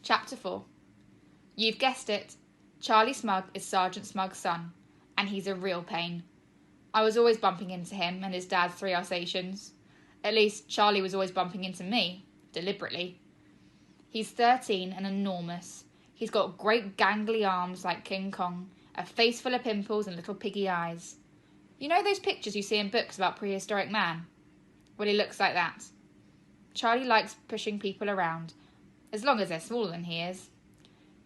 Chapter 4. You've guessed it. Charlie Smug is Sergeant Smug's son, and he's a real pain. I was always bumping into him and his dad's 3 Alsatians. At least, Charlie was always bumping into me, deliberately. He's 13 and enormous. He's got great gangly arms like King Kong, a face full of pimples and little piggy eyes. You know those pictures you see in books about prehistoric man? Well, he looks like that. Charlie likes pushing people around, as long as they're smaller than he is.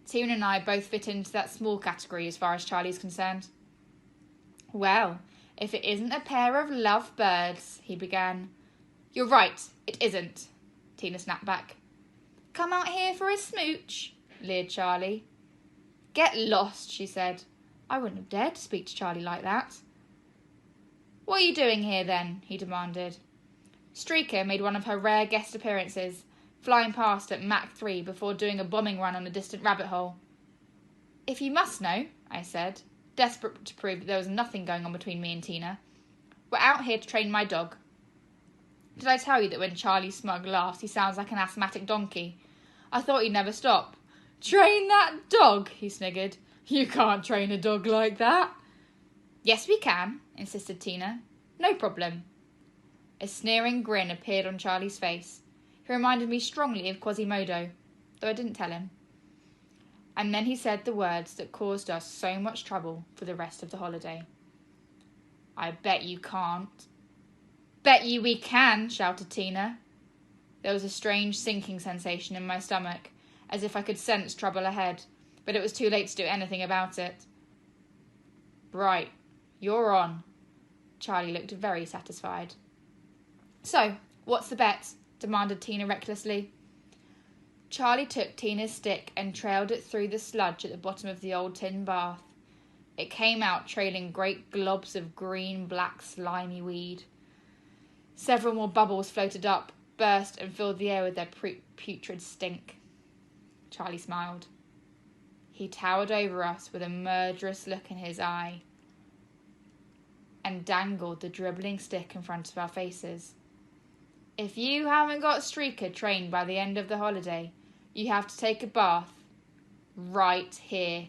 Tina and I both fit into that small category as far as Charlie's concerned. Well, if it isn't a pair of lovebirds, he began. You're right, it isn't, Tina snapped back. Come out here for a smooch, leered Charlie. Get lost, she said. I wouldn't have dared to speak to Charlie like that. What are you doing here then? He demanded. Streaker made one of her rare guest appearances, flying past at Mach 3 before doing a bombing run on a distant rabbit hole. If you must know, I said, desperate to prove that there was nothing going on between me and Tina. We're out here to train my dog. Did I tell you that when Charlie Smug laughs he sounds like an asthmatic donkey? I thought he'd never stop. Train that dog, he sniggered. You can't train a dog like that. Yes, we can, insisted Tina. No problem. A sneering grin appeared on Charlie's face. He reminded me strongly of Quasimodo, though I didn't tell him. And then he said the words that caused us so much trouble for the rest of the holiday. I bet you can't. Bet you we can, shouted Tina. There was a strange sinking sensation in my stomach, as if I could sense trouble ahead, but it was too late to do anything about it. Right, you're on. Charlie looked very satisfied. So, what's the bet? Demanded Tina recklessly. Charlie took Tina's stick and trailed it through the sludge at the bottom of the old tin bath. It came out trailing great globs of green-black slimy weed. Several more bubbles floated up, burst and filled the air with their putrid stink. Charlie smiled. He towered over us with a murderous look in his eye and dangled the dribbling stick in front of our faces. If you haven't got Streaker trained by the end of the holiday, you have to take a bath right here.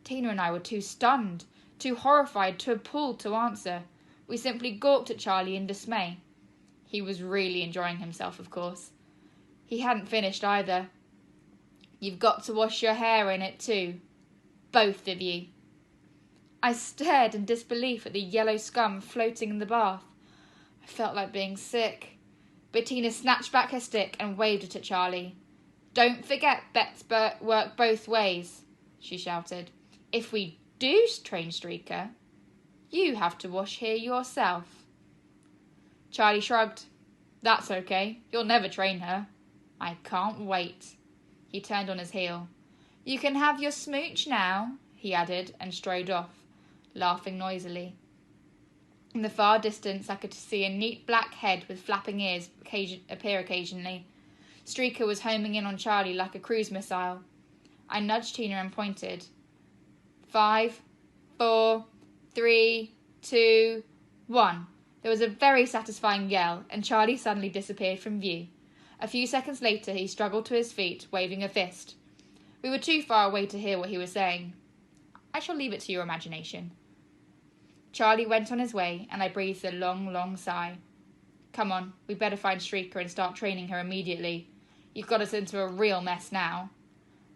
Tina and I were too stunned, too horrified, too appalled to answer. We simply gawked at Charlie in dismay. He was really enjoying himself, of course. He hadn't finished either. You've got to wash your hair in it too. Both of you. I stared in disbelief at the yellow scum floating in the bath. I felt like being sick. But Tina snatched back her stick and waved it at Charlie. Don't forget bets work both ways, she shouted. If we do train Streaker, you have to wash here yourself. Charlie shrugged. That's okay. You'll never train her. I can't wait. He turned on his heel. You can have your smooch now, he added, and strode off, laughing noisily. In the far distance, I could see a neat black head with flapping ears appear occasionally. Streaker was homing in on Charlie like a cruise missile. I nudged Tina and pointed. 5, 4, 3, 2, 1. There was a very satisfying yell, and Charlie suddenly disappeared from view. A few seconds later, he struggled to his feet, waving a fist. We were too far away to hear what he was saying. I shall leave it to your imagination. Charlie went on his way, and I breathed a long, long sigh. Come on, we'd better find Streaker and start training her immediately. You've got us into a real mess now.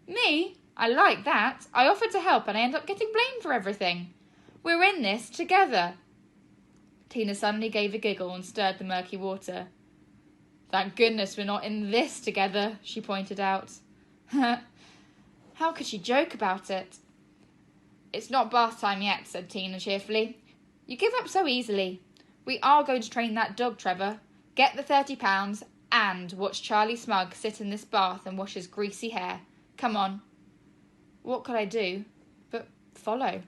Me? I like that. I offered to help, and I end up getting blamed for everything. We're in this together. Tina suddenly gave a giggle and stirred the murky water. Thank goodness we're not in this together, she pointed out. How could she joke about it? It's not bath time yet, said Tina cheerfully. You give up so easily. We are going to train that dog, Trevor. Get the £30 and watch Charlie Smug sit in this bath and wash his greasy hair. Come on. What could I do but follow?